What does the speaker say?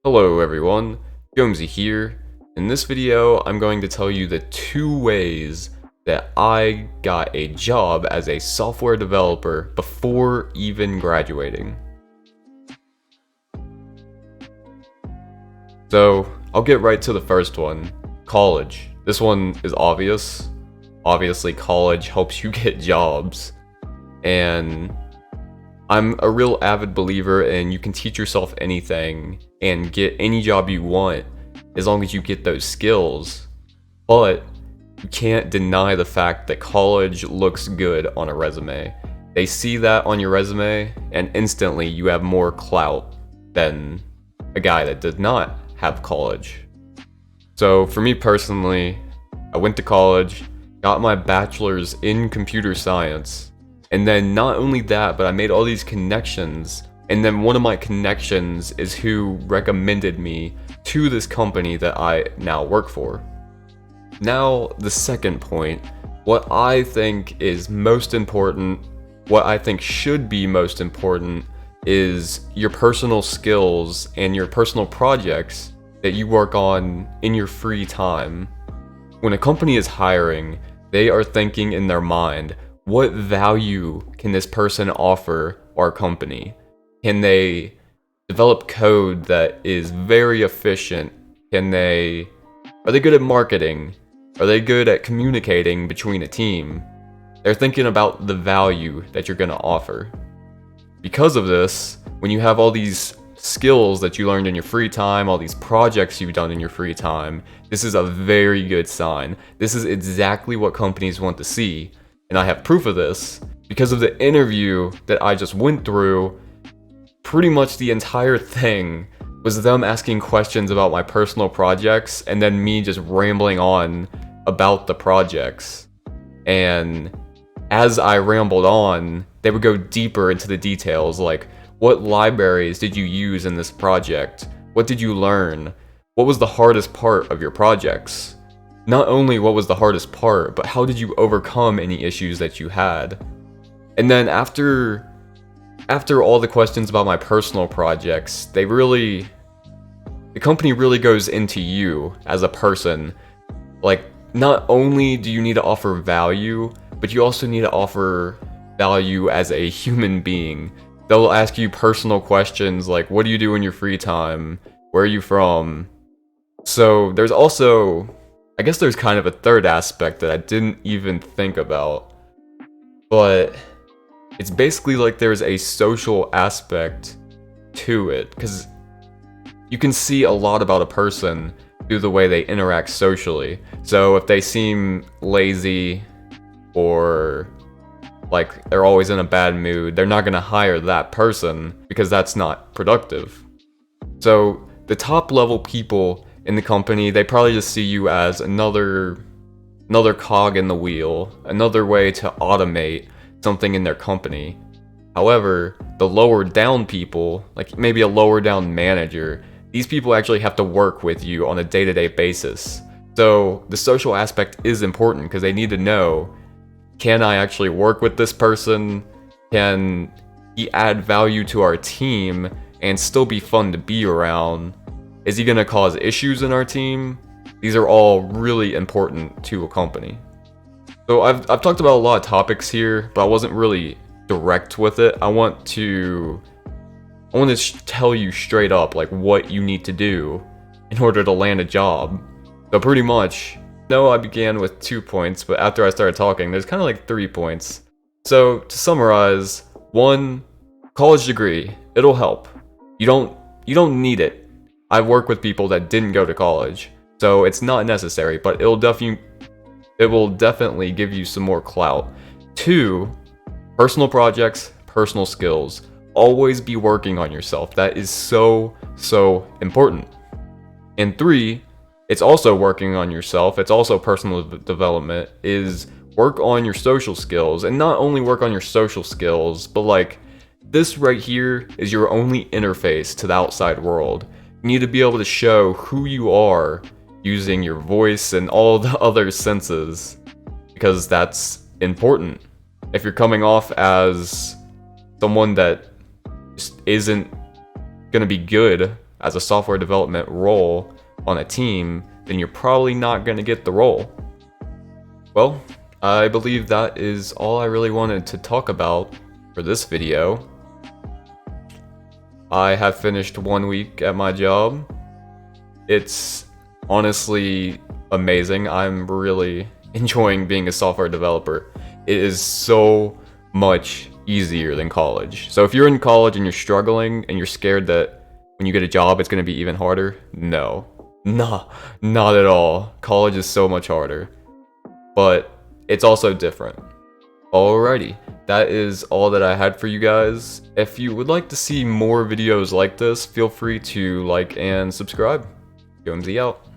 Hello everyone, Jonesy here. In this video, I'm going to tell you the 2 ways that I got a job as a software developer before even graduating. So, I'll get right to the first one, college. This one is obvious. Obviously, college helps you get jobs. And I'm a real avid believer in you can teach yourself anything and get any job you want as long as you get those skills. But you can't deny the fact that college looks good on a resume. They see that on your resume and instantly you have more clout than a guy that did not have college. So for me personally, I went to college, got my bachelor's in computer science. And then not only that, but I made all these connections. And then one of my connections is who recommended me to this company that I now work for. Now, the second point, what I think is most important, what I think should be most important, is your personal skills and your personal projects that you work on in your free time. When a company is hiring, they are thinking in their mind, what value can this person offer our company? Can they develop code that is very efficient? Are they good at marketing? Are they good at communicating between a team? They're thinking about the value that you're going to offer. Because of this, when you have all these skills that you learned in your free time, all these projects you've done in your free time, this is a very good sign. This is exactly what companies want to see. And I have proof of this because of the interview that I just went through. Pretty much the entire thing was them asking questions about my personal projects and then me just rambling on about the projects. And as I rambled on, they would go deeper into the details, like what libraries did you use in this project? What did you learn? What was the hardest part of your projects? Not only what was the hardest part, but how did you overcome any issues that you had? And then after all the questions about my personal projects, the company really goes into you as a person. Like, not only do you need to offer value, but you also need to offer value as a human being. They'll ask you personal questions like, what do you do in your free time? Where are you from? So there's also, I guess there's kind of a third aspect that I didn't even think about, but it's basically like there's a social aspect to it, because you can see a lot about a person through the way they interact socially. So if they seem lazy or like they're always in a bad mood, they're not going to hire that person because that's not productive. So the top level people in the company, they probably just see you as another cog in the wheel, another way to automate something in their company. However, the lower down people, like maybe a lower down manager, these people actually have to work with you on a day-to-day basis. So the social aspect is important because they need to know, can I actually work with this person? Can he add value to our team and still be fun to be around? Is he going to cause issues in our team? These are all really important to a company. So I've talked about a lot of topics here, but I wasn't really direct with it. I want to tell you straight up like what you need to do in order to land a job. So pretty much, no, I began with 2 points, but after I started talking, there's kind of like 3 points. So to summarize, 1, college degree, it'll help. You don't need it. I've worked with people that didn't go to college, so it's not necessary, but it will definitely give you some more clout. 2, personal projects, personal skills. Always be working on yourself. That is so important. And 3, it's also working on yourself. It's also personal development, is work on your social skills. And not only work on your social skills, but like this right here is your only interface to the outside world. You need to be able to show who you are using your voice and all the other senses, because that's important. If you're coming off as someone that just isn't gonna be good as a software development role on a team, then you're probably not going to get the role. Well, I believe that is all I really wanted to talk about for this video. I have finished 1 week at my job. It's honestly amazing. I'm really enjoying being a software developer. It is so much easier than college. So if you're in college and you're struggling and you're scared that when you get a job it's going to be even harder, no, not at all. College is so much harder, but it's also different. Alrighty, that is all that I had for you guys. If you would like to see more videos like this, feel free to like and subscribe. YOUTUBE out.